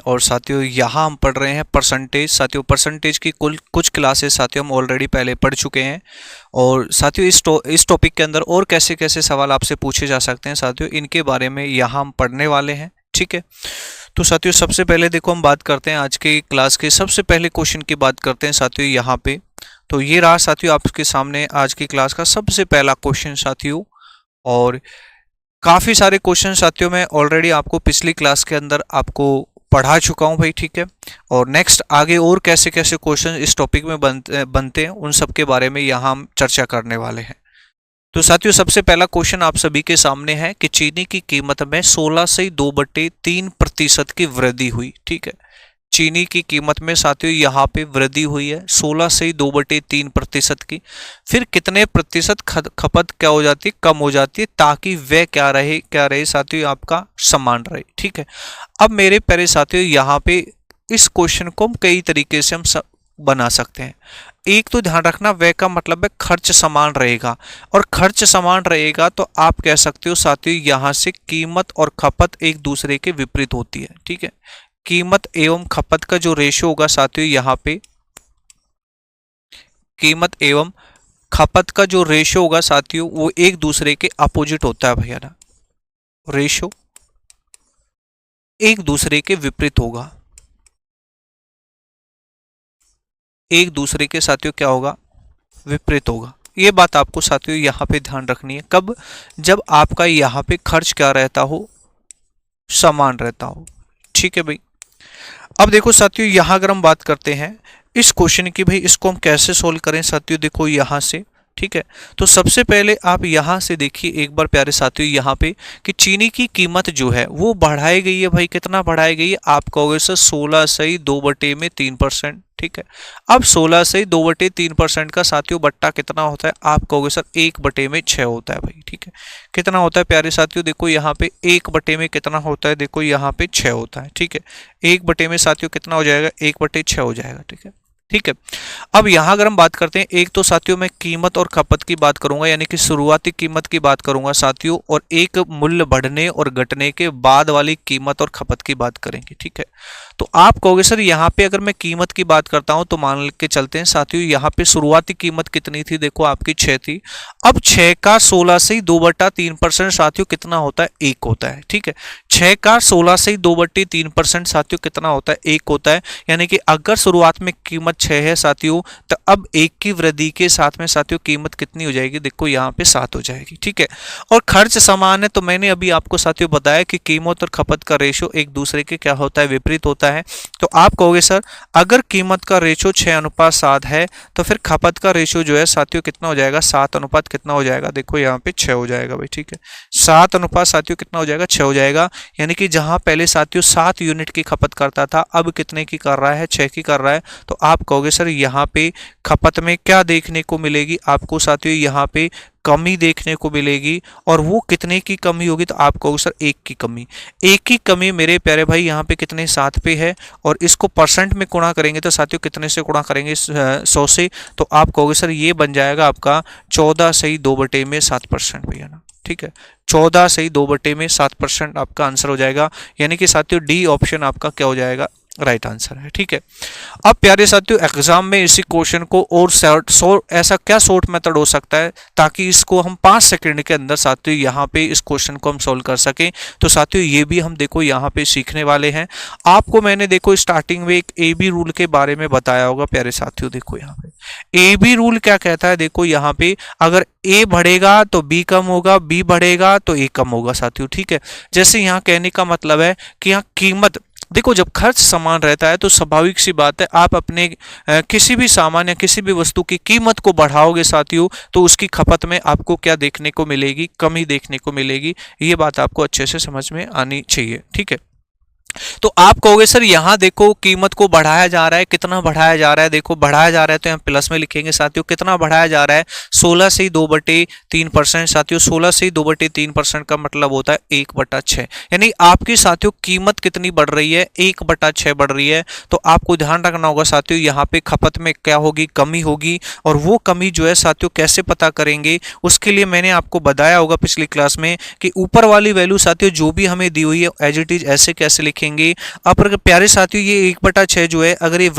और साथियों यहाँ हम पढ़ रहे हैं परसेंटेज। साथियों परसेंटेज की कुछ क्लासेस साथियों हम ऑलरेडी पहले पढ़ चुके हैं। और साथियों इस टॉपिक के अंदर और कैसे कैसे सवाल आपसे पूछे जा सकते हैं साथियों, इनके बारे में यहाँ हम पढ़ने वाले हैं। ठीक है, तो साथियों सबसे पहले देखो हम बात करते हैं आज के क्लास के सबसे पहले क्वेश्चन की बात करते हैं साथियों यहाँ पे। तो ये रहा साथियों आपके सामने आज की क्लास का सबसे पहला क्वेश्चन साथियों। और काफ़ी सारे क्वेश्चन साथियों मैं ऑलरेडी आपको पिछली क्लास के अंदर आपको पढ़ा चुका हूं भाई। ठीक है, और नेक्स्ट आगे और कैसे कैसे क्वेश्चन इस टॉपिक में बनते हैं उन सब के बारे में यहाँ हम चर्चा करने वाले हैं। तो साथियों सबसे पहला क्वेश्चन आप सभी के सामने है कि चीनी की कीमत में 16.2% की वृद्धि हुई। ठीक है, चीनी की कीमत में साथियों यहाँ पे वृद्धि हुई है 16.2% की। फिर कितने प्रतिशत खपत क्या हो जाती है, कम हो जाती है, ताकि वह क्या रहे साथियों आपका समान रहे। ठीक है, अब मेरे प्यारे साथियों यहाँ पे इस क्वेश्चन को हम कई तरीके से हम बना सकते हैं। एक तो ध्यान रखना वह का मतलब है खर्च समान रहेगा, और खर्च समान रहेगा तो आप कह सकते हो साथियों यहाँ से कीमत और खपत एक दूसरे के विपरीत होती है। ठीक है, कीमत एवं खपत का जो रेशो होगा साथियों यहाँ पे, कीमत एवं खपत का जो रेशो होगा साथियों वो एक दूसरे के अपोजिट होता है भैया ना, रेशो एक दूसरे के विपरीत होगा, एक दूसरे के साथियों क्या होगा, विपरीत होगा। ये बात आपको साथियों यहाँ पे ध्यान रखनी है। कब? जब आपका यहाँ पे खर्च क्या रहता हो, समान रहता हो। ठीक है भाई, अब देखो साथियों यहाँ अगर हम बात करते हैं इस क्वेश्चन की, भाई इसको हम कैसे सोल्व करें साथियों, देखो यहाँ से। ठीक है, तो सबसे पहले आप यहाँ से देखिए एक बार प्यारे साथियों यहाँ पे कि चीनी की कीमत जो है वो बढ़ाई गई है। भाई कितना बढ़ाई गई है, आप कहोगे सर 16/2/3%। ठीक है, अब 16/2/3% का साथियों बट्टा कितना होता है, आप कहोगे सर 1/6 होता है भाई। ठीक है, कितना होता है प्यारे साथियों, देखो यहाँ पे 1/में कितना होता है, देखो यहाँ पे 6 होता है। ठीक है, 1/में साथियों कितना हो जाएगा, 1/6 हो जाएगा। ठीक है, ठीक है, अब यहाँ अगर हम बात करते हैं, एक तो साथियों मैं कीमत और खपत की बात करूंगा, यानी कि शुरुआती कीमत की बात करूंगा साथियों, और एक मूल्य बढ़ने और घटने के बाद वाली कीमत और खपत की बात करेंगे। ठीक है, तो आप कहोगे सर यहाँ पे अगर मैं कीमत की बात करता हूं तो मान के चलते हैं साथियों यहाँ पे शुरुआती कीमत कितनी थी, देखो आपकी 6 थी। अब 6 का 16/2/3% साथियों कितना होता है, 1 होता है। ठीक है, 6 का 16/2/3% साथियों कितना होता है, 1 होता है। यानी कि अगर शुरुआत में कीमत 6 है साथियों, तो अब 1 की वृद्धि के साथ में साथियों कीमत कितनी हो जाएगी, देखो यहाँ पे 7 हो जाएगी। ठीक है, और खर्च समान है, तो मैंने अभी आपको साथियों बताया कि कीमत और खपत का रेशो एक दूसरे के क्या होता है, विपरीत होता है। तो आप कहोगे सर अगर कीमत का रेशो 6:7 है तो फिर खपत का रेशो जो है साथियों कितना हो जाएगा, 7 कितना हो जाएगा, देखो यहाँ पे 6 हो जाएगा भाई। ठीक है, 7 साथियों कितना हो जाएगा, 6 हो जाएगा। यानी कि जहां पहले साथियों 7 यूनिट की खपत करता था, अब कितने की कर रहा है, 6 की कर रहा है। तो आप कहोगे सर यहाँ पे खपत में क्या देखने को मिलेगी, आपको साथियों यहाँ पे कमी देखने को मिलेगी। और वो कितने की कमी होगी, तो आप कहोगे सर 1 की कमी। 1 की कमी मेरे प्यारे भाई यहाँ पे कितने, 7 पे है, और इसको परसेंट में गुणा करेंगे तो साथियों कितने से गुणा करेंगे, 100 से। तो आप कहोगे सर ये बन जाएगा आपका 14/2/7% भैया ना। ठीक है, 14/2/7% आपका आंसर हो जाएगा। यानी कि साथियों डी ऑप्शन आपका क्या हो जाएगा, राइट आंसर है। ठीक है, अब प्यारे साथियों एग्जाम में इसी क्वेश्चन को और ऐसा क्या शॉर्ट मेथड हो सकता है ताकि इसको हम 5 सेकंड के अंदर साथियों यहाँ पे इस क्वेश्चन को हम सोल्व कर सकें। तो साथियों ये भी हम देखो यहाँ पे सीखने वाले हैं। आपको मैंने देखो स्टार्टिंग में एक ए बी रूल के बारे में बताया होगा प्यारे साथियों। देखो यहाँ पे ए बी रूल क्या कहता है, देखो यहाँ पे अगर ए बढ़ेगा तो बी कम होगा, बी बढ़ेगा तो ए कम होगा साथियों। ठीक है, जैसे यहाँ कहने का मतलब है कि यहाँ कीमत, देखो जब खर्च समान रहता है तो स्वाभाविक सी बात है आप अपने किसी भी सामान या किसी भी वस्तु की कीमत को बढ़ाओगे साथियों, तो उसकी खपत में आपको क्या देखने को मिलेगी, कमी देखने को मिलेगी। ये बात आपको अच्छे से समझ में आनी चाहिए। ठीक है, तो आप कहोगे सर यहाँ देखो कीमत को बढ़ाया जा रहा है, कितना बढ़ाया जा रहा है, देखो बढ़ाया जा रहा है तो यहाँ प्लस में लिखेंगे साथियों। कितना बढ़ाया जा रहा है, 16/2/3% साथियों। 16/2/3% का मतलब होता है 1/6। यानी आपकी साथियों कीमत कितनी बढ़ रही है, 1/6 बढ़ रही है। तो आपको ध्यान रखना होगा साथियों यहाँ पे खपत में क्या होगी, कमी होगी। और वो कमी जो है साथियों कैसे पता करेंगे, उसके लिए मैंने आपको बताया होगा पिछली क्लास में कि ऊपर वाली वैल्यू साथियों जो भी हमें दी हुई है एज इट इज ऐसे कैसे लिखेंगे। अब अगर प्यारे साथियों ये 1/6 जो है अगर ये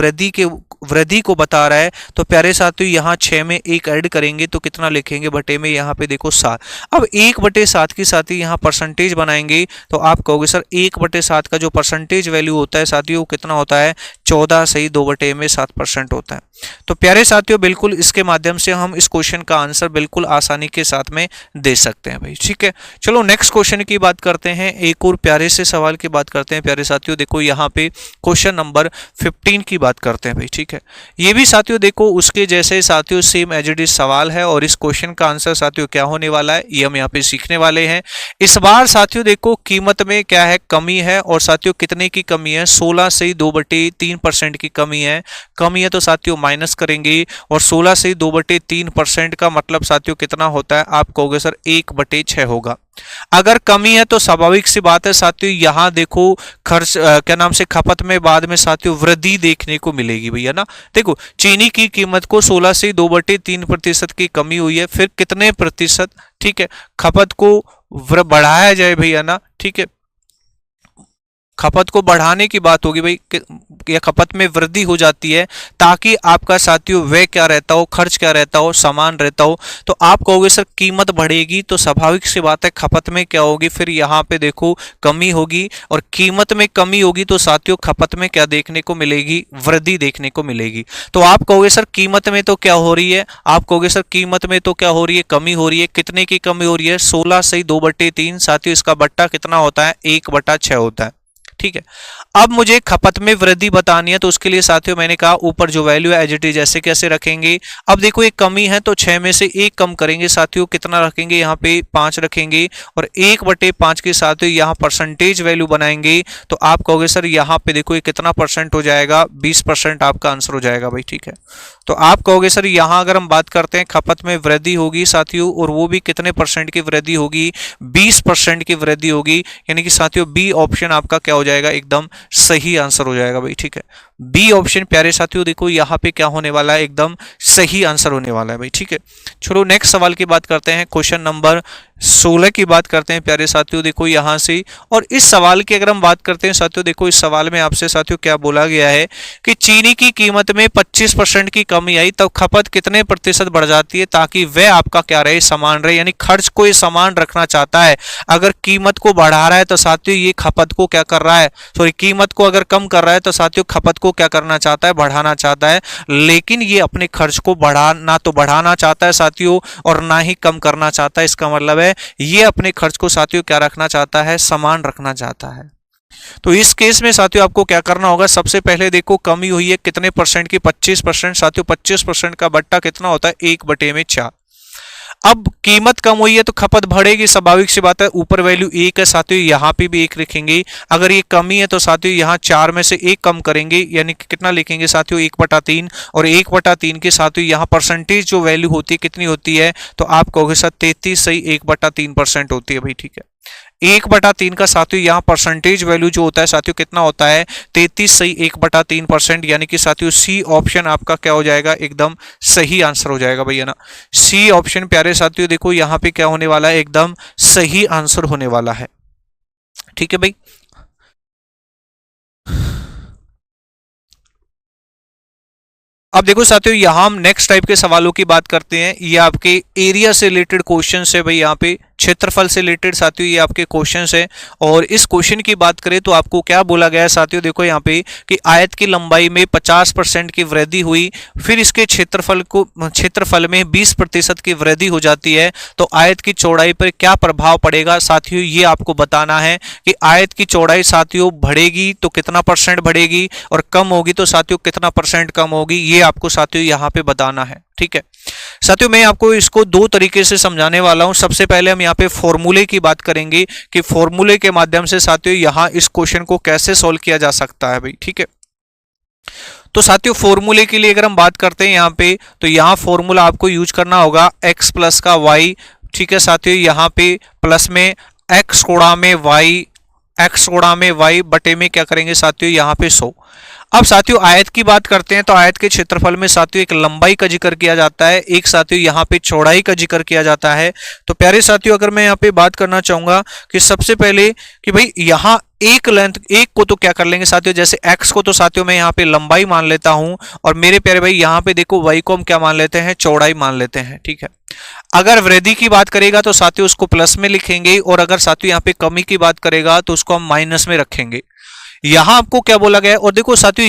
वृद्धि को बता रहा है तो प्यारे साथियों यहाँ 6 में 1 ऐड करेंगे तो कितना लिखेंगे बटे में, यहाँ पे देखो 7। अब 1/7 के साथ ही यहाँ परसेंटेज बनाएंगे तो आप कहोगे सर 1/7 का जो परसेंटेज वैल्यू होता है साथियों कितना होता है, 14 सही 2/7% होता है। तो प्यारे साथियों बिल्कुल इसके माध्यम से हम इस क्वेश्चन का आंसर बिल्कुल आसानी के साथ में दे सकते हैं भाई, ठीक है। चलो नेक्स्ट क्वेश्चन की बात करते हैं, एक और प्यारे से सवाल की बात करते हैं प्यारे साथियों। देखो यहाँ पे क्वेश्चन नंबर 15 की बात करते हैं भाई, ठीक है। ये भी साथियों देखो उसके जैसे साथियों सेम एज इट इज सवाल है और इस क्वेश्चन का आंसर साथियों क्या होने वाला है ये हम यहाँ पे सीखने वाले हैं। इस बार साथियों देखो कीमत में क्या है, कमी है और साथियों कितने की कमी है, 16 से 2/3% की कमी है। कमी है तो साथियों माइनस करेंगे और 16 से 2/3% का मतलब साथियों कितना होता है, आप कहोगे सर 1/6 होगा। अगर कमी है तो स्वाभाविक सी बात है साथियों यहां देखो खर्च क्या नाम से खपत में बाद में साथियों वृद्धि देखने को मिलेगी भैया ना। देखो चीनी की कीमत को 16 से 2/3% की कमी हुई है, फिर कितने प्रतिशत, ठीक है, खपत को बढ़ाया जाए भैया ना, ठीक है। खपत को बढ़ाने की बात होगी भाई, या खपत में वृद्धि हो जाती है ताकि आपका साथियों व्यय क्या रहता हो, खर्च क्या रहता हो, समान रहता हो। तो आप कहोगे सर कीमत बढ़ेगी तो स्वाभाविक सी बात है खपत में क्या होगी, फिर यहाँ पे देखो कमी होगी और कीमत में कमी होगी तो साथियों खपत में क्या देखने को मिलेगी, वृद्धि देखने को मिलेगी। तो आप कहोगे सर कीमत में तो क्या हो रही है, आप कहोगे सर कीमत में तो क्या हो रही है, कमी हो रही है। कितने की कमी हो रही है, 16 से 2/3 साथियों इसका बट्टा कितना होता है, 1/6 होता है, ठीक है। अब मुझे खपत में वृद्धि बतानी है तो उसके लिए साथियों मैंने कहा ऊपर जो वैल्यू है एज इट इज जैसे कैसे रखेंगे। अब देखो एक कमी है तो 6 में से 1 कम करेंगे साथियों, कितना रखेंगे यहाँ पे 5 रखेंगे और 1/5 के साथियों यहाँ परसेंटेज वैल्यू बनाएंगे तो आप कहोगे सर यहाँ पे देखो ये कितना परसेंट हो जाएगा, 20% आपका आंसर हो जाएगा भाई, ठीक है। तो आप कहोगे सर यहाँ अगर हम बात करते हैं खपत में वृद्धि होगी साथियों और वो भी कितने परसेंट की वृद्धि होगी, 20% की वृद्धि होगी, यानी कि साथियों बी ऑप्शन आपका क्या हो जाएगा, एकदम सही आंसर हो जाएगा भाई, ठीक है। बी ऑप्शन प्यारे साथियों देखो यहाँ पे क्या होने वाला है, एकदम सही आंसर होने वाला है भाई, ठीक है। चलो नेक्स्ट सवाल की बात करते हैं, क्वेश्चन नंबर 16 की बात करते हैं प्यारे साथियों। देखो यहाँ से और इस सवाल की अगर हम बात करते हैं साथियों, देखो इस सवाल में आपसे साथियों क्या बोला गया है कि चीनी की कीमत में 25% की कमी आई तब खपत कितने प्रतिशत बढ़ जाती है ताकि वह आपका क्या रहे, समान रहे, यानी खर्च को ये समान रखना चाहता है। अगर कीमत को बढ़ा रहा है तो साथियों ये खपत को क्या कर रहा है, सॉरी कीमत को अगर कम कर रहा है तो साथियों खपत को क्या करना चाहता है, बढ़ाना चाहता है। लेकिन ये अपने खर्च को बढ़ाना तो बढ़ाना चाहता है साथियों और ना ही कम करना चाहता है। इसका मतलब है ये अपने खर्च को साथियों क्या रखना चाहता है, समान रखना चाहता है। तो इस केस में साथियों आपको क्या करना होगा, सबसे पहले देखो कमी हुई है कितने परसेंट की, 25%। साथियों 25% का बट्टा कितना होता है, 1/4। अब कीमत कम हुई है तो खपत बढ़ेगी, स्वाभाविक सी बात है। ऊपर वैल्यू 1 है साथियों, यहाँ पे भी 1 लिखेंगे। अगर ये कमी है तो साथियों यहाँ 4 में से 1 कम करेंगे, यानी कि कितना लिखेंगे साथियों, 1/3। और 1/3 के साथियों यहाँ परसेंटेज जो वैल्यू होती है कितनी होती है, तो आप कहोगे सर 33 सही 1/3% होती है भाई, ठीक है। 1/3 का साथियों यहाँ परसेंटेज वैल्यू जो होता है साथियों कितना होता है, 33 सही 1/3%, यानी कि साथियों सी ऑप्शन आपका क्या हो जाएगा, एकदम सही आंसर हो जाएगा भैया ना। सी ऑप्शन प्यारे साथियों देखो यहाँ पे क्या होने वाला है, एकदम सही आंसर होने वाला है, ठीक है भाई। अब देखो साथियों यहाँ हम नेक्स्ट टाइप के सवालों की बात करते हैं। ये आपके एरिया से रिलेटेड क्वेश्चन है भाई, यहाँ पे क्षेत्रफल से रिलेटेड साथियों ये आपके क्वेश्चन है। और इस क्वेश्चन की बात करें तो आपको क्या बोला गया है साथियों, देखो यहाँ पे कि आयत की लंबाई में 50% की वृद्धि हुई, फिर इसके क्षेत्रफल में 20% की वृद्धि हो जाती है, तो आयत की चौड़ाई पर क्या प्रभाव पड़ेगा साथियों, ये आपको बताना है कि आयत की चौड़ाई साथियों बढ़ेगी तो कितना परसेंट बढ़ेगी और कम होगी तो साथियों कितना परसेंट कम होगी, ये आपको साथियों यहाँ पे बताना है, ठीक है। साथियों मैं आपको इसको 2 तरीके से समझाने वाला हूं। सबसे पहले हम यहाँ पे फॉर्मूले की बात करेंगे कि फॉर्मूले के माध्यम से साथियों यहाँ इस क्वेश्चन को कैसे सॉल्व किया जा सकता है भाई, ठीक है। तो साथियों फॉर्मूले के लिए अगर हम बात करते हैं यहाँ पे, तो यहाँ फॉर्मूला आपको यूज करना होगा x प्लस का y, ठीक है साथियों। यहाँ पे प्लस में x गुणा में y, x गुणा में y बटे में क्या करेंगे साथियों यहाँ पे 100। अब साथियों आयत की बात करते हैं तो आयत के क्षेत्रफल में साथियों एक लंबाई का जिक्र किया जाता है, एक साथियों यहाँ पे चौड़ाई का जिक्र किया जाता है। तो प्यारे साथियों अगर मैं यहाँ पे बात करना चाहूंगा कि सबसे पहले कि भाई यहाँ एक लेंथ, एक को तो क्या कर लेंगे साथियों, जैसे x को तो साथियों मैं यहाँ पे लंबाई मान लेता हूं, और मेरे प्यारे भाई यहाँ पे देखो y को हम क्या मान लेते हैं, चौड़ाई मान लेते हैं। ठीक है, अगर वृद्धि की बात करेगा तो साथियों उसको प्लस में लिखेंगे, और अगर साथियों यहाँ पे कमी की बात करेगा तो उसको हम माइनस में रखेंगे। यहां आपको क्या बोला गया है, और देखो साथियों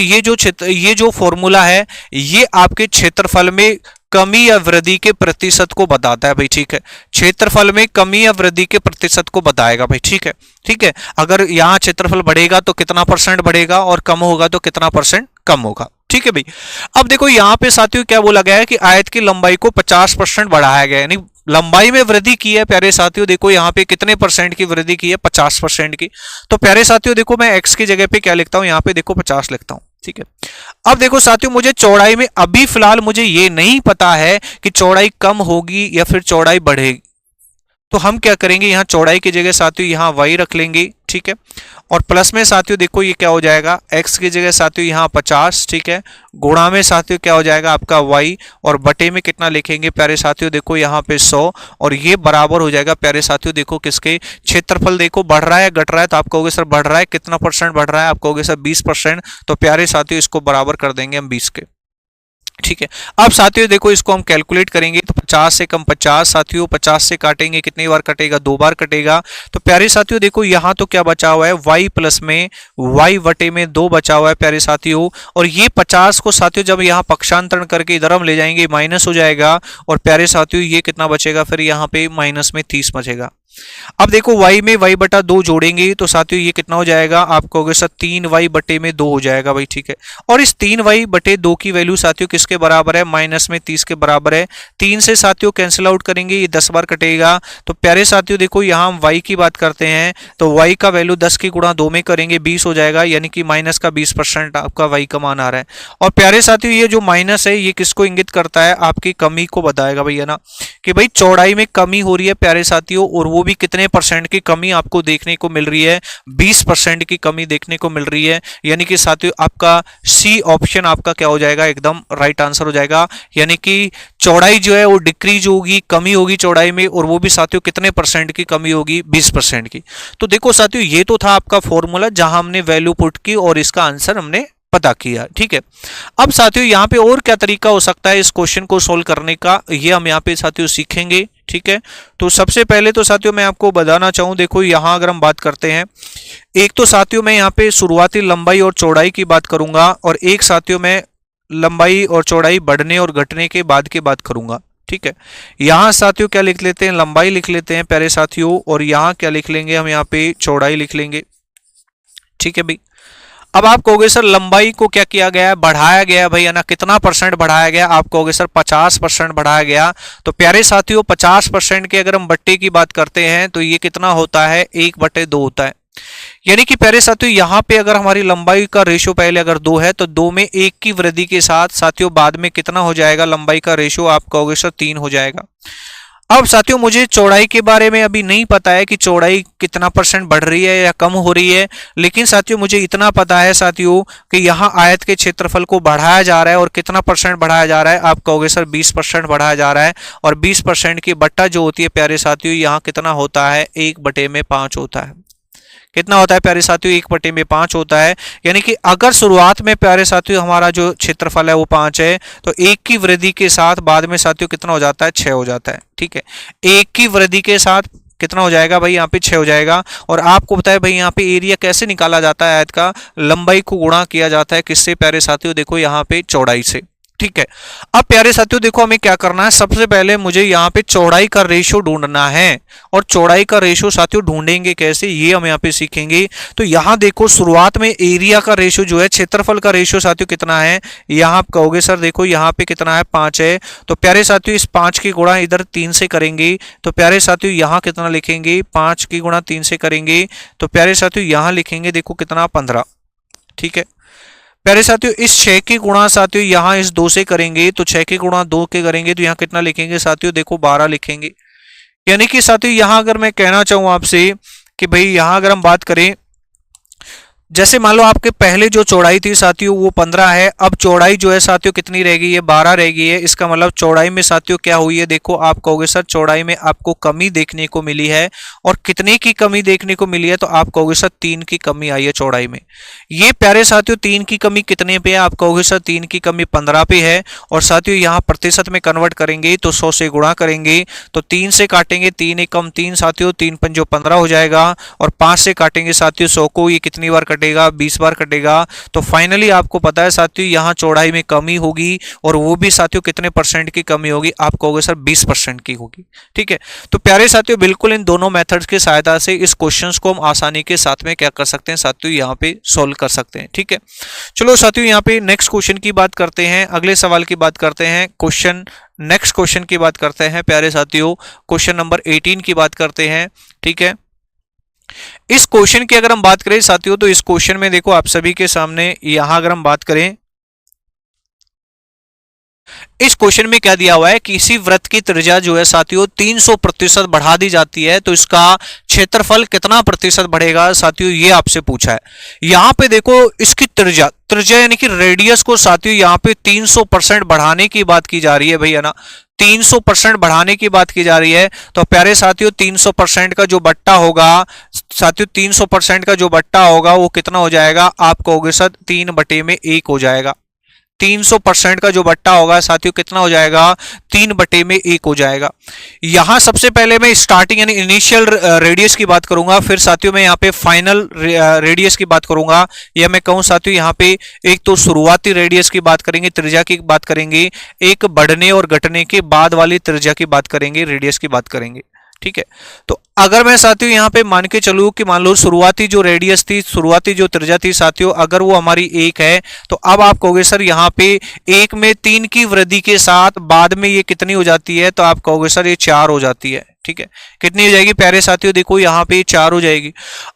ये जो फॉर्मूला है ये आपके क्षेत्रफल में कमी या वृद्धि के प्रतिशत को बताता है भाई। ठीक है, क्षेत्रफल में कमी या वृद्धि के प्रतिशत को बताएगा भाई। ठीक है, ठीक है, अगर यहाँ क्षेत्रफल बढ़ेगा तो कितना परसेंट बढ़ेगा, और कम होगा तो कितना परसेंट कम होगा। ठीक है भाई, अब देखो यहाँ पे साथियों क्या बोला गया है कि आयत की लंबाई को 50% बढ़ाया गया है, यानी लंबाई में वृद्धि की है। प्यारे साथियों देखो यहाँ पे कितने परसेंट की वृद्धि की है, 50% की। तो प्यारे साथियों देखो मैं x की जगह पे क्या लिखता हूं, यहाँ पे देखो 50 लिखता हूं। ठीक है, अब देखो साथियों मुझे चौड़ाई में अभी फिलहाल मुझे ये नहीं पता है कि चौड़ाई कम होगी या फिर चौड़ाई बढ़ेगी, तो हम क्या करेंगे, यहाँ चौड़ाई की जगह साथियों यहाँ y रख लेंगे। ठीक है, और प्लस में साथियों देखो ये क्या हो जाएगा, x की जगह साथियों यहाँ 50। ठीक है, गुणा में साथियों क्या हो जाएगा आपका y, और बटे में कितना लिखेंगे प्यारे साथियों, देखो यहाँ पे 100, और ये बराबर हो जाएगा प्यारे साथियों देखो किसके, क्षेत्रफल देखो बढ़ रहा है घट रहा है, तो आप कहोगे सर बढ़ रहा है, कितना परसेंट बढ़ रहा है, आप कहोगे सर 20%। तो प्यारे साथियों इसको बराबर कर देंगे हम 20 के। ठीक है, अब साथियों देखो इसको हम कैलकुलेट करेंगे तो 50 से कम 50, साथियों 50 से काटेंगे कितनी बार कटेगा, 2 बार कटेगा। तो प्यारे साथियों देखो यहाँ तो क्या बचा हुआ है, y प्लस में y वटे में 2 बचा हुआ है प्यारे साथियों, और ये 50 को साथियों जब यहाँ पक्षांतरण करके इधर हम ले जाएंगे माइनस हो जाएगा, और प्यारे साथियों ये कितना बचेगा, फिर यहाँ पे माइनस में 30 बचेगा। अब देखो y में y बटा 2 जोड़ेंगे तो साथियों ये कितना हो जाएगा, आप कहोगे सर 3y बटे में 2 हो जाएगा भाई। ठीक है, और इस 3y बटे 2 की वैल्यू साथियों किसके बराबर है, माइनस में 30 के बराबर है। 3 से साथियों कैंसिल आउट करेंगे, ये 10 बार कटेगा। तो प्यारे साथियों देखो यहाँ हम y की बात करते हैं तो y का वैल्यू 10 की गुणा 2 में करेंगे 20 हो जाएगा, यानी कि माइनस का 20% आपका y का मान आ रहा है। और प्यारे साथियों ये जो माइनस है ये किसको इंगित करता है, आपकी कमी को बताएगा भैया ना, कि भाई चौड़ाई में कमी हो रही है प्यारे साथियों, और वो भी कितने परसेंट की कमी आपको देखने को मिल रही है, 20% की कमी देखने को मिल रही है। यानी कि साथियों आपका सी ऑप्शन आपका क्या हो जाएगा, एकदम राइट आंसर हो जाएगा। यानी कि चौड़ाई जो है वो डिक्रीज होगी, कमी होगी चौड़ाई में, और वो भी साथियों कितने परसेंट की कमी होगी, 20% की। तो देखो साथियों ये तो था आपका फॉर्मूला जहां हमने वैल्यू पुट की और इसका आंसर हमने पता किया। ठीक है, अब साथियों यहाँ पे और क्या तरीका हो सकता है इस क्वेश्चन को सोल्व करने का, ये हम यहाँ पे साथियों सीखेंगे। ठीक है, तो सबसे पहले तो साथियों मैं आपको बताना चाहूँ, देखो यहाँ अगर हम बात करते हैं, एक तो साथियों मैं यहाँ पे शुरुआती लंबाई और चौड़ाई की बात करूंगा, और एक साथियों मैं लंबाई और चौड़ाई बढ़ने और घटने के बाद की बात करूंगा। ठीक है, यहाँ साथियों क्या लिख लेते हैं, लंबाई लिख लेते हैं प्यारे साथियों, और यहाँ क्या लिख लेंगे हम, यहाँ पे चौड़ाई लिख लेंगे। ठीक है भाई, अब आप कहोगे सर लंबाई को क्या किया गया है, बढ़ाया गया भाई है ना, कितना परसेंट बढ़ाया गया, आप कहोगे सर 50% बढ़ाया गया। तो प्यारे साथियों 50% के अगर हम बट्टे की बात करते हैं तो ये कितना होता है, 1/2 होता है। यानी कि प्यारे साथियों यहाँ पे अगर हमारी लंबाई का रेशो पहले अगर 2 है तो 2 में 1 की वृद्धि के साथ साथियों बाद में कितना हो जाएगा लंबाई का रेशो, आप कहोगे सर 3 हो जाएगा। अब साथियों मुझे चौड़ाई के बारे में अभी नहीं पता है कि चौड़ाई कितना परसेंट बढ़ रही है या कम हो रही है, लेकिन साथियों मुझे इतना पता है साथियों कि यहाँ आयत के क्षेत्रफल को बढ़ाया जा रहा है, और कितना परसेंट बढ़ाया जा रहा है, आप कहोगे सर 20% बढ़ाया जा रहा है, और 20% की बट्टा जो होती है प्यारे साथियों यहाँ कितना होता है, 1/5 होता है। कितना होता है प्यारे साथियों, 1/5 होता है। यानी कि अगर शुरुआत में प्यारे साथियों हमारा जो क्षेत्रफल है वो 5 है, तो 1 की वृद्धि के साथ बाद में साथियों कितना हो जाता है, 6 हो जाता है। ठीक है, 1 की वृद्धि के साथ कितना हो जाएगा भाई, यहाँ पे 6 हो जाएगा। और आपको पता है भाई यहाँ पे एरिया कैसे निकाला जाता है आयत का, लंबाई को गुणा किया जाता है किससे प्यारे साथियों, देखो यहाँ पे चौड़ाई से। ठीक है, अब प्यारे साथियों देखो हमें क्या करना है, सबसे पहले मुझे यहाँ पे चौड़ाई का रेशो ढूंढना है, और चौड़ाई का रेशो साथियों ढूंढेंगे कैसे ये हम यहाँ पे सीखेंगे। तो यहाँ देखो शुरुआत में एरिया का रेशो जो है, क्षेत्रफल का रेशो साथियों कितना है, यहाँ आप कहोगे सर देखो यहाँ पे कितना है, 5 है। तो प्यारे साथियों इस 5 की गुणा इधर 3 से करेंगे, तो प्यारे साथियों यहाँ कितना लिखेंगे, 5 की गुणा 3 से करेंगे, तो प्यारे साथियों यहाँ लिखेंगे देखो कितना, 15। ठीक है, प्यारे साथियों इस 6 की गुणा साथियों यहाँ इस 2 से करेंगे, तो 6 की गुणा 2 के करेंगे तो यहाँ कितना लिखेंगे साथियों, देखो 12 लिखेंगे। यानी कि साथियों यहाँ अगर मैं कहना चाहूँ आपसे कि भाई यहाँ अगर हम बात करें जैसे मान लो आपके पहले जो चौड़ाई थी साथियों वो 15 है, अब चौड़ाई जो है साथियों कितनी रह गई है, 12 रह गई है। इसका मतलब चौड़ाई में साथियों क्या हुई है, देखो आप कहोगे सर चौड़ाई में आपको कमी देखने को मिली है, और कितने की कमी देखने को मिली है, तो आप कहोगे सर 3 की कमी आई है चौड़ाई में। ये प्यारे साथियों 3 की कमी कितने पे है, आप कहोगे सर 3 की कमी 15 पे है। और साथियों यहाँ प्रतिशत में कन्वर्ट करेंगे तो 100 से गुणा करेंगे, तो 3 से काटेंगे, 3 एकम 3 साथियों, 3 पंजो 15 हो जाएगा, और 5 से काटेंगे साथियों 100 को, ये कितनी बार कटेगा, 20 बार कटेगा। तो फाइनली आपको पता है साथियों यहाँ चौड़ाई में कमी होगी, और वो भी साथियों कितने परसेंट की कमी होगी, आप कहोगे सर 20% की होगी। ठीक है, तो प्यारे साथियों बिल्कुल इन दोनों मेथड्स की सहायता से इस क्वेश्चंस को हम आसानी के साथ में क्या कर सकते हैं साथियों, यहाँ पे सॉल्व कर सकते हैं। ठीक है, चलो साथियों यहाँ पे नेक्स्ट क्वेश्चन की बात करते हैं, अगले सवाल की बात करते हैं। नेक्स्ट क्वेश्चन की बात करते हैं प्यारे साथियों, क्वेश्चन नंबर 18 की बात करते हैं। ठीक है, इस क्वेश्चन की अगर हम बात करें साथियों, तो इस क्वेश्चन में देखो आप सभी के सामने यहां अगर हम बात करें, इस क्वेश्चन में क्या दिया हुआ है, किसी वृत्त की त्रिज्या जो है साथियों 300% बढ़ा दी जाती है, तो इसका क्षेत्रफल कितना प्रतिशत बढ़ेगा साथियों, ये आपसे पूछा है। यहां पे देखो इसकी त्रिज्या त्रिज्या यानी कि रेडियस को साथियों यहाँ पे 300% बढ़ाने की बात की जा रही है भैया ना, 300% बढ़ाने की बात की जा रही है। तो प्यारे साथियों 300% का जो बट्टा होगा साथियों, 300% का जो बट्टा होगा वो कितना हो जाएगा, आप कहोगे सर 3/1 हो जाएगा। 300% का जो बट्टा होगा साथियों कितना हो जाएगा, 3/1 हो जाएगा। यहां सबसे पहले मैं स्टार्टिंग यानी इनिशियल रेडियस की बात करूंगा, फिर साथियों मैं यहां पे फाइनल रेडियस की बात करूंगा, या मैं कहूं साथियों यहां पे एक तो शुरुआती रेडियस की बात करेंगे, त्रिज्या की बात करेंगे, एक बढ़ने और घटने के बाद वाली त्रिज्या की बात करेंगे, रेडियस की बात करेंगे। ठीक है, तो अगर मैं साथियों यहाँ पे मान के चलूं कि मान लो शुरुआती जो रेडियस थी, शुरुआती जो त्रिज्या थी साथियों, अगर वो हमारी 1 है, तो अब आप कहोगे सर यहाँ पे 1 में 3 की वृद्धि के साथ बाद में ये कितनी हो जाती है, तो आप कहोगे सर ये 4 हो जाती है। ठीक है, कितनी हो जाएगी प्यारे साथियों, देखो यहाँ पे 4 हो जाएगी।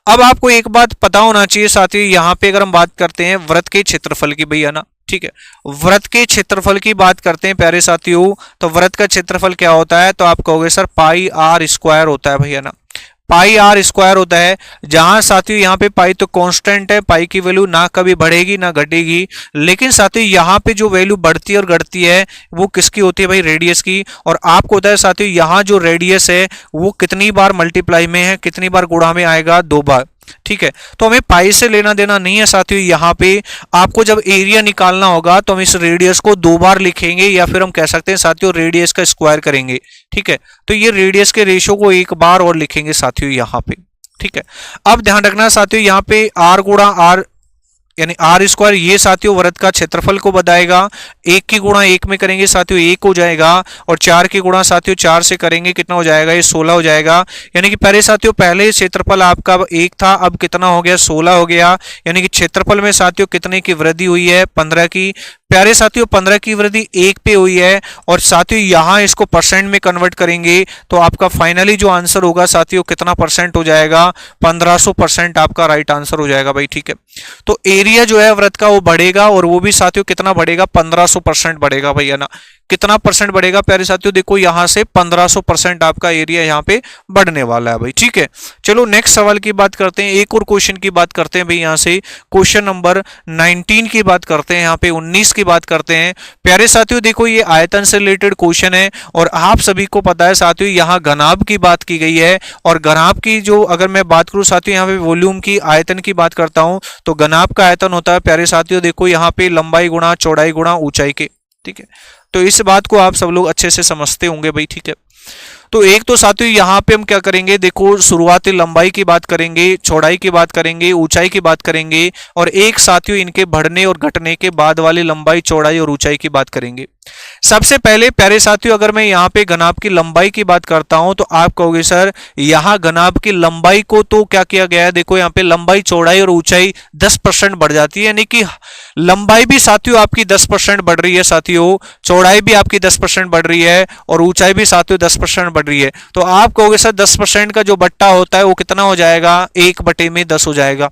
अब आपको एक बात पता होना चाहिए साथियों, यहाँ पे अगर हम बात करते हैं वृत्त के क्षेत्रफल की भैया ना, ठीक है, वृत्त के क्षेत्रफल की बात करते हैं प्यारे साथियों, तो वृत्त का क्षेत्रफल क्या होता है, तो आप कहोगे सर पाई आर स्क्वायर होता है भैया ना, पाई आर स्क्वायर होता है। जहां साथियों यहाँ पे पाई तो कांस्टेंट है, पाई की वैल्यू ना कभी बढ़ेगी ना घटेगी, लेकिन साथियों यहाँ पे जो वैल्यू बढ़ती है और घटती है वो किसकी होती है भाई, रेडियस की। और आपको होता है साथियों यहाँ जो रेडियस है वो कितनी बार मल्टीप्लाई में है, कितनी बार गुणा में आएगा, 2 बार। ठीक है, तो हमें पाई से लेना देना नहीं है साथियों, यहाँ पे आपको जब एरिया निकालना होगा तो हम इस रेडियस को 2 बार लिखेंगे, या फिर हम कह सकते हैं साथियों रेडियस का स्क्वायर करेंगे। ठीक है, तो ये रेडियस के रेशियो को 1 बार और लिखेंगे साथियों यहाँ पे। ठीक है, अब ध्यान रखना साथियों यहाँ पे आर गुणा आर यानी आर स्क्वायर ये साथियों वृत्त का क्षेत्रफल को बताएगा। 1 की गुणा 1 में करेंगे साथियों 1 हो जाएगा, और 4 की गुणा साथियों 4 से करेंगे कितना हो जाएगा, ये 16 हो जाएगा। यानी कि पहले साथियों पहले क्षेत्रफल आपका 1 था, अब कितना हो गया, 16 हो गया। यानी कि क्षेत्रफल में साथियों कितने की वृद्धि हुई है, 15 की। प्यारे साथियों 15 की वृद्धि 1 पे हुई है, और साथियों यहां इसको परसेंट में कन्वर्ट करेंगे तो आपका फाइनली जो आंसर होगा साथियों कितना परसेंट हो जाएगा, 1500% आपका राइट आंसर हो जाएगा भाई। ठीक है, तो एरिया जो है वृत्त का वो बढ़ेगा, और वो भी साथियों कितना बढ़ेगा, 1500% बढ़ेगा भैया ना। कितना परसेंट बढ़ेगा प्यारे साथियों, देखो यहां से 1500% आपका एरिया यहाँ पे बढ़ने वाला है भाई। ठीक है, चलो नेक्स्ट सवाल की बात करते हैं, एक और क्वेश्चन की बात करते हैं भाई। यहाँ से क्वेश्चन नंबर 19 की बात करते हैं, यहाँ पे 19 की बात करते हैं। प्यारे साथियों देखो ये आयतन से रिलेटेड क्वेश्चन है, और आप सभी को पता है साथियों यहाँ घनाभ की बात की गई है, और घनाभ की जो अगर मैं बात करूं साथियों यहाँ पे वॉल्यूम की, आयतन की बात करता हूं, तो घनाभ का आयतन होता है प्यारे साथियों देखो यहाँ पे लंबाई गुणा चौड़ाई गुणा ऊंचाई के। ठीक है, तो इस बात को आप सब लोग अच्छे से समझते होंगे भाई। ठीक है, तो एक तो साथियों यहाँ पे हम क्या करेंगे, देखो शुरुआती लंबाई की बात करेंगे, चौड़ाई की बात करेंगे, ऊंचाई की बात करेंगे, और एक साथियों इनके बढ़ने और घटने के बाद वाली लंबाई चौड़ाई और ऊंचाई की बात करेंगे। सबसे पहले प्यारे साथियों अगर मैं यहाँ पे घनाभ की लंबाई की बात करता हूं, तो आप कहोगे सर यहाँ घनाभ की लंबाई को तो क्या किया गया है, देखो यहाँ पे लंबाई चौड़ाई और ऊंचाई 10% बढ़ जाती है, यानी कि लंबाई भी साथियों आपकी 10% बढ़ रही है साथियों, चौड़ाई भी आपकी 10% बढ़ रही है, और ऊंचाई भी साथियों 10% बढ़ रही है। तो आप कहोगे सर 10% का जो बट्टा होता है वो कितना हो जाएगा, 1/10 हो जाएगा।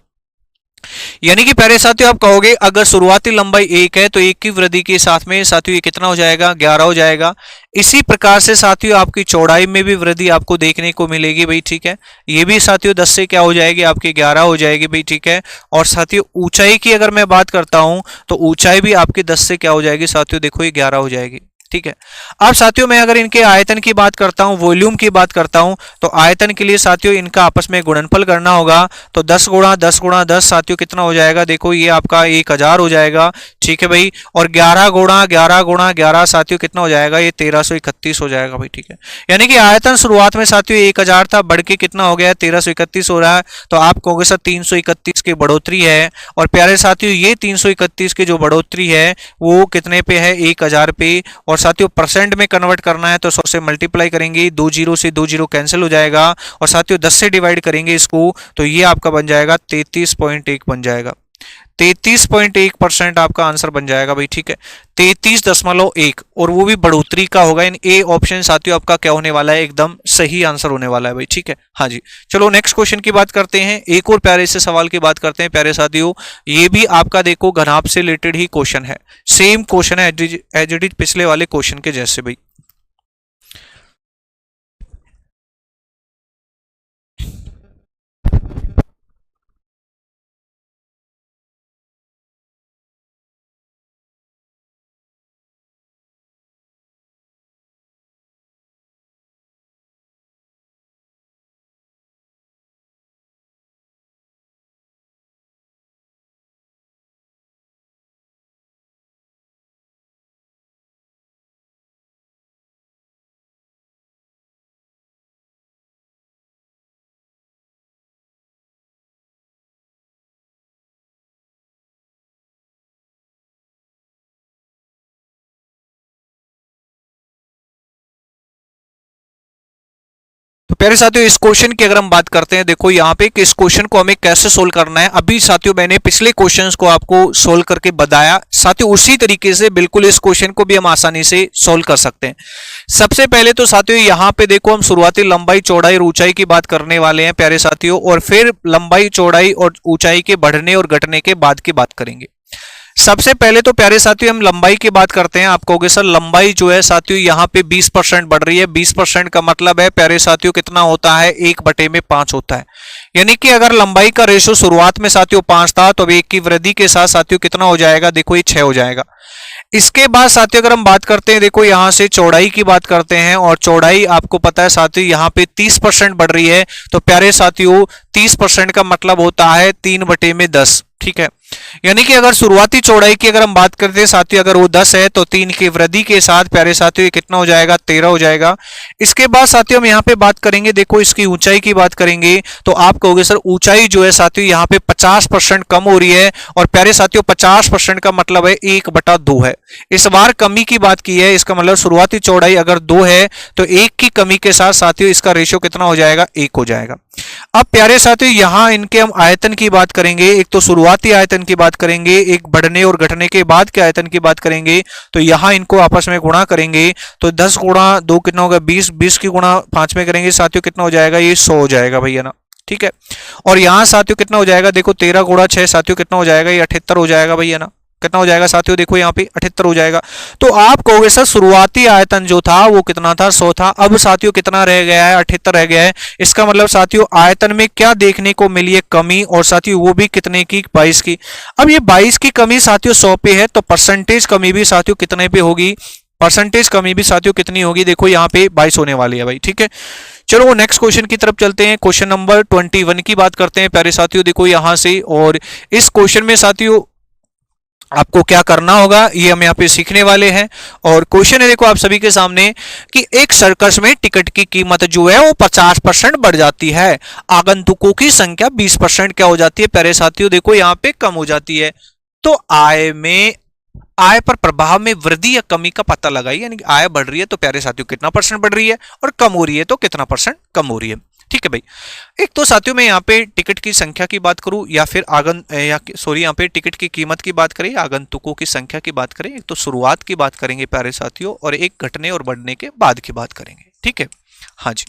यानी कि प्यारे साथियों आप कहोगे अगर शुरुआती लंबाई 1 है तो 1 की वृद्धि के साथ में साथियों ये कितना हो जाएगा, 11 हो जाएगा। इसी प्रकार से साथियों आपकी चौड़ाई में भी वृद्धि आपको देखने को मिलेगी भाई, ठीक है। ये भी साथियों 10 से क्या हो जाएगी, आपकी 11 हो जाएगी भाई, ठीक है। और साथियों ऊंचाई की अगर मैं बात करता हूं तो ऊंचाई भी आपकी 10 से क्या हो जाएगी साथियों, देखो ये 11 हो जाएगी, ठीक है। अब साथियों मैं अगर इनके आयतन की बात करता हूं, वॉल्यूम की बात करता हूं, तो आयतन के लिए साथियों इनका आपस में गुणनफल करना होगा। तो 10 गुणा 10 गुणा 10 साथियों कितना हो जाएगा, देखो ये आपका 1000 हो जाएगा, ठीक है भाई। और 11 गुणा 11 गुणा 11 साथियों कितना हो जाएगा, ये 1331 हो जाएगा भाई, ठीक है। यानी कि आयतन शुरुआत में साथियों 1000 था, बढ़ के कितना हो गया, 1331 हो रहा है। तो आप कहोगे सर 331 की बढ़ोतरी है। और प्यारे साथियों ये 331 की जो बढ़ोतरी है वो कितने पे है, 1000 पे। और साथियों परसेंट में कन्वर्ट करना है तो 100 से मल्टीप्लाई करेंगे, 2 जीरो से 2 जीरो कैंसिल हो जाएगा। और साथियों 10 से डिवाइड करेंगे इसको तो ये आपका बन जाएगा 33.1 बन जाएगा। 33.1% आपका आंसर बन जाएगा भाई, ठीक है। 33.1 और वो भी बढ़ोतरी का होगा। इन ए ऑप्शन साथियों आपका क्या होने वाला है, एकदम सही आंसर होने वाला है भाई, ठीक है। हाँ जी, चलो नेक्स्ट क्वेश्चन की बात करते हैं। एक और प्यारे से सवाल की बात करते हैं प्यारे साथियों। ये भी आपका देखो घनाभ से रिलेटेड ही क्वेश्चन है, सेम क्वेश्चन है एज इट इज पिछले वाले क्वेश्चन के जैसे भाई। तो प्यारे साथियों इस क्वेश्चन की अगर हम बात करते हैं, देखो यहाँ पे कि इस क्वेश्चन को हमें कैसे सोल्व करना है। अभी साथियों मैंने पिछले क्वेश्चंस को आपको सोल्व करके बताया, साथियों उसी तरीके से बिल्कुल इस क्वेश्चन को भी हम आसानी से सोल्व कर सकते हैं। सबसे पहले तो साथियों यहाँ पे देखो हम शुरुआती लंबाई चौड़ाई और ऊंचाई की बात करने वाले हैं प्यारे साथियों, और फिर लंबाई चौड़ाई और ऊंचाई के बढ़ने और घटने के बाद की बात करेंगे। सबसे पहले तो प्यारे साथियों हम लंबाई की बात करते हैं। आप कहोगे सर लंबाई जो है साथियों यहाँ पे 20% बढ़ रही है। 20% का मतलब है प्यारे साथियों कितना होता है, 1/5 होता है। यानी कि अगर लंबाई का रेशो शुरुआत में साथियों 5 था तो अब 1 की वृद्धि के साथ साथियों कितना हो जाएगा, देखो ये 6 हो जाएगा। इसके बाद साथियों अगर हम बात करते हैं, देखो यहां से चौड़ाई की बात करते हैं, और चौड़ाई आपको पता है साथियों यहाँ पे 30% बढ़ रही है। तो प्यारे साथियों 30% का मतलब होता है 3/10, ठीक है। यानी कि अगर शुरुआती चौड़ाई की अगर हम बात करते हैं साथियों, अगर वो 10 है तो 3 की वृद्धि के साथ प्यारे साथियों ये कितना हो जाएगा, 13 हो जाएगा। इसके बाद साथियों हम यहाँ पे बात करेंगे, देखो इसकी ऊंचाई की बात करेंगे तो आप कहोगे सर ऊंचाई जो है साथियों यहाँ पे 50% कम हो रही है। और प्यारे साथियों 50% का मतलब है 1/2 है। इस बार कमी की बात की है, इसका मतलब शुरुआती चौड़ाई अगर 2 है तो 1 की कमी के साथ साथियों इसका रेशियो कितना हो जाएगा, 1 हो जाएगा। अब प्यारे साथियों यहां इनके हम आयतन की बात करेंगे, एक तो शुरुआती आयतन की बात करेंगे, एक बढ़ने और घटने के बाद के आयतन की बात करेंगे। तो यहां इनको आपस में गुणा करेंगे तो 10 गुणा 2 कितना होगा, 20, 20 की गुणा 5 में करेंगे साथियों कितना हो जाएगा, ये 100 हो जाएगा भैया ना, ठीक है। और यहां साथियों कितना हो जाएगा, देखो 13 गुणा 6 साथियों कितना हो जाएगा, ये 78 हो जाएगा भैया ना, कितना हो जाएगा साथियों, देखो यहाँ पे 78 हो जाएगा। तो आप कहोगे सर शुरुआती आयतन जो था वो कितना था, 100 था, अब साथियों कितना रह गया है, 78 रह गया है। इसका मतलब साथियों आयतन में क्या देखने को मिली है, कमी, और साथियों वो भी कितने की, 22 की। अब ये 22 की कमी साथियों 100 पे है तो परसेंटेज कमी भी साथियों कितने पे होगी, परसेंटेज कमी भी साथियों कितनी होगी, देखो यहाँ पे 22 होने वाली है भाई, ठीक है। चलो नेक्स्ट क्वेश्चन की तरफ चलते हैं। क्वेश्चन नंबर 21 की बात करते हैं प्यारे साथियों, देखो यहां से, और इस क्वेश्चन में साथियों आपको क्या करना होगा ये हम यहाँ पे सीखने वाले हैं। और क्वेश्चन है देखो आप सभी के सामने कि एक सर्कस में टिकट की कीमत जो है वो 50% बढ़ जाती है, आगंतुकों की संख्या 20% क्या हो जाती है प्यारे साथियों, देखो यहाँ पे कम हो जाती है। तो आय पर प्रभाव में वृद्धि या कमी का पता लगाइए। यानी कि आय बढ़ रही है तो प्यारे साथियों कितना परसेंट बढ़ रही है, और कम हो रही है तो कितना परसेंट कम हो रही है, ठीक है भाई। एक तो साथियों मैं यहाँ पे टिकट की संख्या की बात करूं या फिर यहाँ पे टिकट की कीमत की बात करें, आगंतुकों की संख्या की बात करें, एक तो शुरुआत की बात करेंगे प्यारे साथियों, और एक घटने और बढ़ने के बाद की बात करेंगे, ठीक है। हाँ जी,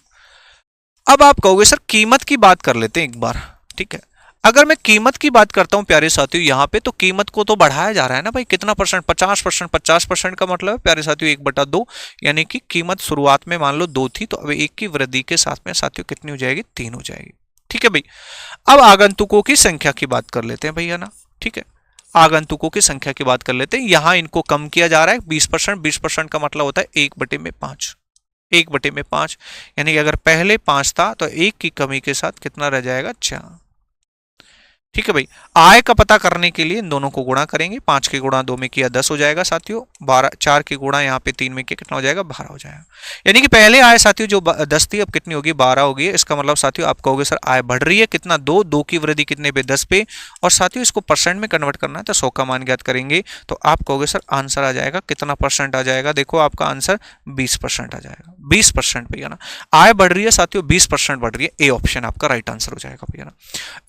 अब आप कहोगे सर कीमत की बात कर लेते हैं एक बार, ठीक है। अगर मैं कीमत की बात करता हूं प्यारे साथियों यहाँ पे, तो कीमत को तो बढ़ाया जा रहा है ना भाई, कितना परसेंट, 50%। 50% का मतलब है प्यारे साथियों 1/2, यानी कि कीमत शुरुआत में मान लो 2 थी, तो अब 1 की वृद्धि के साथ में साथियों कितनी हो जाएगी, 3 हो जाएगी। ठीक है भाई। अब आगंतुकों की संख्या की बात कर लेते हैं भैया ना। ठीक है, आगंतुकों की संख्या की बात कर लेते हैं। यहां इनको कम किया जा रहा है 20%। 20% का मतलब होता है 1/5। 1/5 यानी कि अगर पहले 5 था तो 1 की कमी के साथ कितना रह जाएगा, 4। ठीक है भाई। आय का पता करने के लिए इन दोनों को गुणा करेंगे। 5 के गुणा 2 में किया 10 हो जाएगा साथियों। 12, 4 के गुणा यहाँ पे 3 में किया कितना हो जाएगा, 12 हो जाएगा। यानी कि पहले आय साथियों जो 10 थी अब कितनी होगी, 12 होगी। इसका मतलब साथियों आप कहोगे सर आय बढ़ रही है कितना, 2 की वृद्धि कितने पे, 10 पे। और साथियों इसको परसेंट में कन्वर्ट करना है तो 100 का मान ज्ञात करेंगे, तो आप कहोगे सर आंसर आ जाएगा कितना परसेंट आ जाएगा। देखो आपका आंसर 20% आ जाएगा। 20% भैया ना, आय बढ़ रही है साथियों 20% बढ़ रही है। ए ऑप्शन आपका राइट आंसर हो जाएगा भैया ना।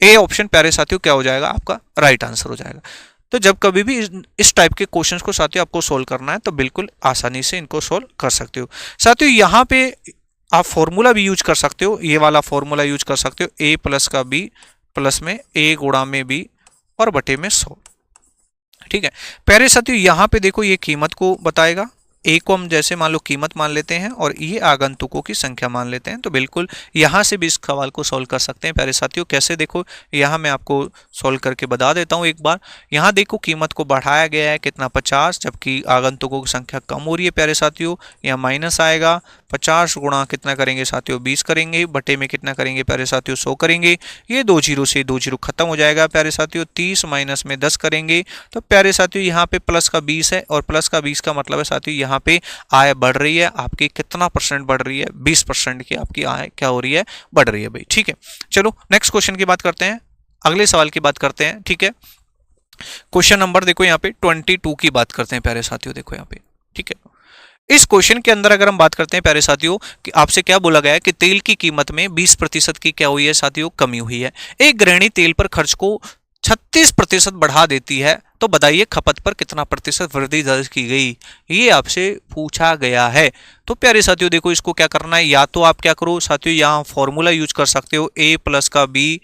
ए ऑप्शन प्यारे साथियों क्या हो जाएगा, आपका राइट आंसर हो जाएगा। तो जब कभी भी इस टाइप के क्वेश्चंस को साथियों आपको सोल्व करना है तो बिल्कुल आसानी से इनको सोल्व कर सकते हो। साथियों यहाँ पे आप फॉर्मूला भी यूज कर सकते हो, ये वाला फॉर्मूला यूज कर सकते हो, ए प्लस का बी प्लस में ए गुणा में बी और बटे में 100। ठीक है प्यारे साथियों, यहाँ पे देखो ये कीमत को बताएगा। ए को हम जैसे मान लो कीमत मान लेते हैं और ये आगंतुकों की संख्या मान लेते हैं, तो बिल्कुल यहाँ से भी इस सवाल को सॉल्व कर सकते हैं प्यारे साथियों। कैसे, देखो यहाँ मैं आपको सॉल्व करके बता देता हूँ एक बार। यहाँ देखो कीमत को बढ़ाया गया है कितना, 50, जबकि आगंतुकों की संख्या कम हो रही है प्यारे साथियों। यहाँ माइनस आएगा, 50 गुणा कितना करेंगे साथियों, 20 करेंगे, बटे में कितना करेंगे प्यारे साथियों, 100 करेंगे। ये 2 जीरो से 2 जीरो खत्म हो जाएगा प्यारे साथियों। 30 माइनस में 10 करेंगे तो प्यारे साथियों यहाँ पे प्लस का 20 है, और प्लस का 20 का मतलब है साथियों यहाँ पे आय बढ़ रही है आपकी। कितना परसेंट बढ़ रही है, 20% की आपकी आय क्या हो रही है, बढ़ रही है भाई। ठीक है, चलो नेक्स्ट क्वेश्चन की बात करते हैं, अगले सवाल की बात करते हैं। ठीक है, क्वेश्चन नंबर देखो यहाँ पे 22 की बात करते हैं प्यारे साथियों। देखो यहाँ पे, ठीक है, इस क्वेश्चन के अंदर अगर हम बात करते हैं प्यारे साथियों कि आपसे क्या बोला गया है कि तेल की कीमत में 20% की क्या हुई है साथियों, कमी हुई है। एक गृहिणी तेल पर खर्च को 36% बढ़ा देती है, तो बताइए खपत पर कितना प्रतिशत वृद्धि दर्ज की गई, ये आपसे पूछा गया है। तो प्यारे साथियों देखो इसको क्या करना है, या तो आप क्या करो साथियों यहाँ फॉर्मूला यूज कर सकते हो, ए प्लस का बी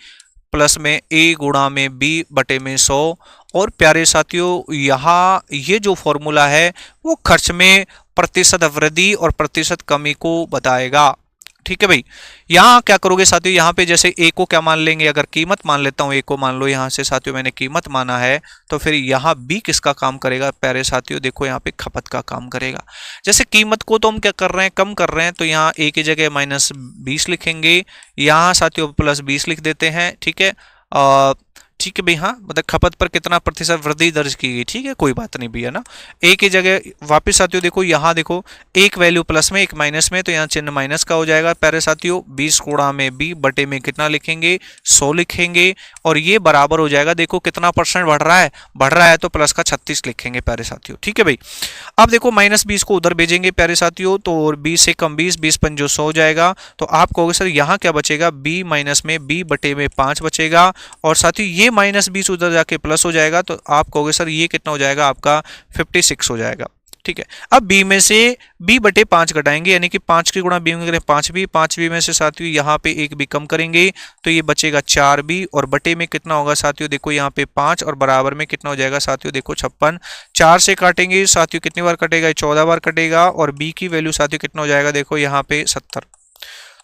प्लस में ए गुणा में बी बटे में 100। और प्यारे साथियों यहाँ ये जो फॉर्मूला है वो खर्च में प्रतिशत वृद्धि और प्रतिशत कमी को बताएगा। ठीक है भाई, यहाँ क्या करोगे साथियों, यहाँ पे जैसे ए को क्या मान लेंगे, अगर कीमत मान लेता हूँ, ए को मान लो यहाँ से साथियों मैंने कीमत माना है, तो फिर यहाँ बी किसका काम करेगा प्यारे साथियों, देखो यहाँ पे खपत का काम करेगा। जैसे कीमत को तो हम क्या कर रहे हैं, कम कर रहे हैं, तो यहाँ ए की जगह -20 लिखेंगे, यहाँ साथियों +20 लिख देते हैं। ठीक है, ठीक है भाई, हाँ मतलब खपत पर कितना प्रतिशत वृद्धि दर्ज की गई। ठीक है, कोई बात नहीं भैया ना। ए की जगह वापस साथियों देखो यहाँ देखो, एक वैल्यू प्लस में एक माइनस में, तो यहाँ चिन्ह माइनस का हो जाएगा प्यारे साथियों। 20 गुणा में बी बटे में कितना लिखेंगे, 100 लिखेंगे, और ये बराबर हो जाएगा, देखो कितना परसेंट बढ़ रहा है, बढ़ रहा है तो प्लस का 36 लिखेंगे प्यारे साथियों। ठीक है भाई, अब देखो -20 को उधर भेजेंगे प्यारे साथियों, तो 20 से कम 20, 20 पंजो 100 हो जाएगा। तो आप कहोगे सर यहाँ क्या बचेगा, बी माइनस में बी बटे में 5 बचेगा, और साथियों ये -20 उधर जाके प्लस हो जाएगा, तो आप कहोगे सर ये कितना हो जाएगा आपका 56 हो जाएगा। ठीक है, अब b में से b बटे 5 घटाएंगे, यानी कि 5 की गुणा b में करें 5b में से साथियों यहाँ पे एक b कम करेंगे, तो ये बचेगा 4b, और बटे में कितना होगा साथियों, देखो यहाँ पे 5, और बराबर में कितना हो जाएगा साथियों, देखो 56। 4 से काटेंगे साथियों कितनी बार कटेगा, 14 बार कटेगा, और b की वैल्यू साथियों कितना हो जाएगा, देखो यहाँ पे 70।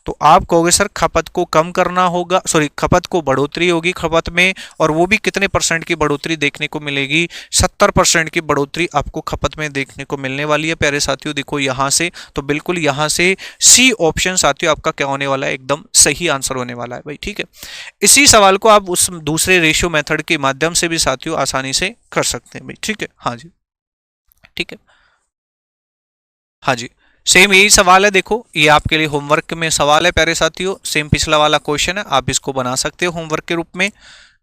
तो आप कहोगे सर खपत को कम करना होगा, सॉरी खपत को बढ़ोतरी होगी खपत में, और वो भी कितने परसेंट की बढ़ोतरी देखने को मिलेगी, 70% की बढ़ोतरी आपको खपत में देखने को मिलने वाली है प्यारे साथियों। देखो यहाँ से, तो बिल्कुल यहाँ से सी ऑप्शन साथियों आपका क्या होने वाला है, एकदम सही आंसर होने वाला है भाई। ठीक है, इसी सवाल को आप उस दूसरे रेशियो मेथड के माध्यम से भी साथियों आसानी से कर सकते हैं भाई। ठीक है, हाँ जी, ठीक है, हाँ जी, सेम यही सवाल है। देखो ये आपके लिए होमवर्क में सवाल है प्यारे साथियों, सेम पिछला वाला क्वेश्चन है, आप इसको बना सकते हो होमवर्क के रूप में।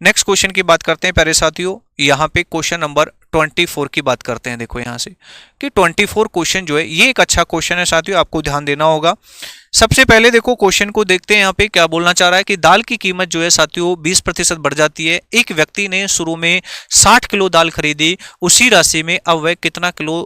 नेक्स्ट क्वेश्चन की बात करते हैं प्यारे साथियों, यहाँ पे क्वेश्चन नंबर 24 की बात करते हैं। देखो यहाँ से कि 24 क्वेश्चन जो है ये एक अच्छा क्वेश्चन है साथियों, आपको ध्यान देना होगा। सबसे पहले देखो क्वेश्चन को देखते हैं, यहाँ पे क्या बोलना चाह रहा है कि दाल की कीमत जो है साथियों 20% बढ़ जाती है। एक व्यक्ति ने शुरू में 60 किलो दाल खरीदी, उसी राशि में अब वह कितना किलो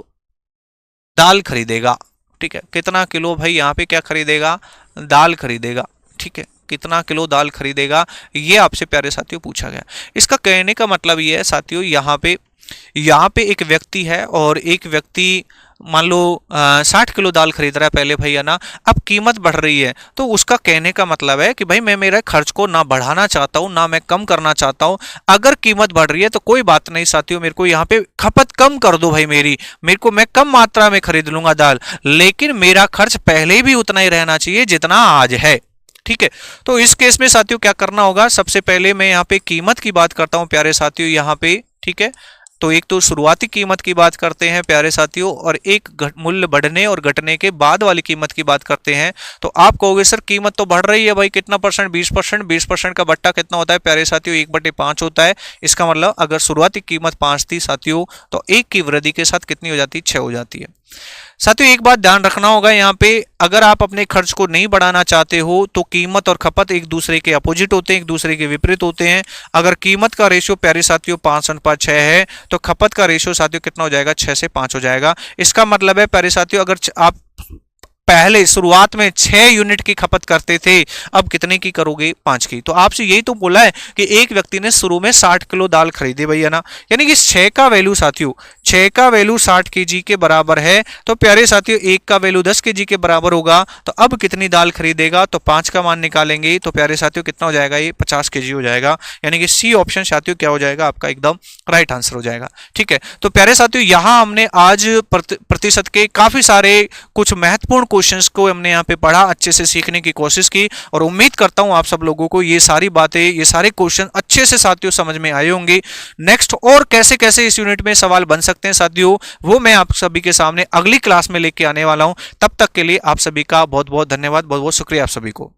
दाल खरीदेगा। ठीक है, कितना किलो भाई यहाँ पे क्या खरीदेगा, दाल खरीदेगा। ठीक है, कितना किलो दाल खरीदेगा, ये आपसे प्यारे साथियों पूछा गया। इसका कहने का मतलब ये है साथियों, यहाँ पे एक व्यक्ति है और एक व्यक्ति मान लो 60 किलो दाल खरीद रहा है पहले भाई, है ना। अब कीमत बढ़ रही है, तो उसका कहने का मतलब है कि भाई मैं मेरे खर्च को ना बढ़ाना चाहता हूं ना मैं कम करना चाहता हूं। अगर कीमत बढ़ रही है तो कोई बात नहीं साथियों, मेरे को यहाँ पे खपत कम कर दो भाई मैं कम मात्रा में खरीद लूंगा दाल, लेकिन मेरा खर्च पहले भी उतना ही रहना चाहिए जितना आज है, ठीक है। तो इस केस में साथियों क्या करना होगा, सबसे पहले मैं यहाँ पे कीमत की बात करता हूं प्यारे साथियों यहाँ पे, ठीक है। तो एक तो शुरुआती कीमत की बात करते हैं प्यारे साथियों, और एक मूल्य बढ़ने और घटने के बाद वाली कीमत की बात करते हैं। तो आप कहोगे सर कीमत तो बढ़ रही है भाई, कितना परसेंट, 20%, 20% का बट्टा कितना होता है प्यारे साथियों, 1/5 होता है। इसका मतलब अगर शुरुआती कीमत 5 थी साथियों, तो 1 की वृद्धि के साथ कितनी हो जाती है, 6 हो जाती है। साथियों एक बात ध्यान रखना होगा यहाँ पे, अगर आप अपने खर्च को नहीं बढ़ाना चाहते हो तो कीमत और खपत एक दूसरे के अपोजिट होते हैं, एक दूसरे के विपरीत होते हैं। अगर कीमत का रेशियो प्यारे साथियों 5:6 है तो खपत का रेशियो साथियों कितना हो जाएगा, 6 से 5 हो जाएगा। इसका मतलब है प्यारे साथियों, अगर आप पहले शुरुआत में 6 यूनिट की खपत करते थे, अब कितने की करोगे, 5 की। तो आपसे यही तो बोला है कि एक व्यक्ति ने शुरू में 60 किलो दाल खरीदी भैया, है ना। यानी कि 6 का वैल्यू साथियों, 6 का वैल्यू 60 केजी के बराबर है, तो प्यारे साथियों 1 का वैल्यू 10 केजी के बराबर होगा। तो अब कितनी दाल खरीदेगा, तो 5 का मान निकालेंगे तो प्यारे साथियों कितना हो जाएगा, ये 50 केजी हो जाएगा। यानी कि सी ऑप्शन साथियों क्या हो जाएगा, आपका एकदम राइट आंसर हो जाएगा, ठीक है। तो प्यारे साथियों यहां हमने आज प्रतिशत के काफी सारे कुछ महत्वपूर्ण क्वेश्चंस को हमने यहाँ पे पढ़ा, अच्छे से सीखने की कोशिश की, और उम्मीद करता हूं आप सब लोगों को ये सारी बातें, ये सारे क्वेश्चन अच्छे से साथियों समझ में आए होंगे। नेक्स्ट और कैसे कैसे इस यूनिट में सवाल बन सकते हैं साथियों, वो मैं आप सभी के सामने अगली क्लास में लेके आने वाला हूं। तब तक के लिए आप सभी का बहुत बहुत धन्यवाद, बहुत बहुत शुक्रिया आप सभी को।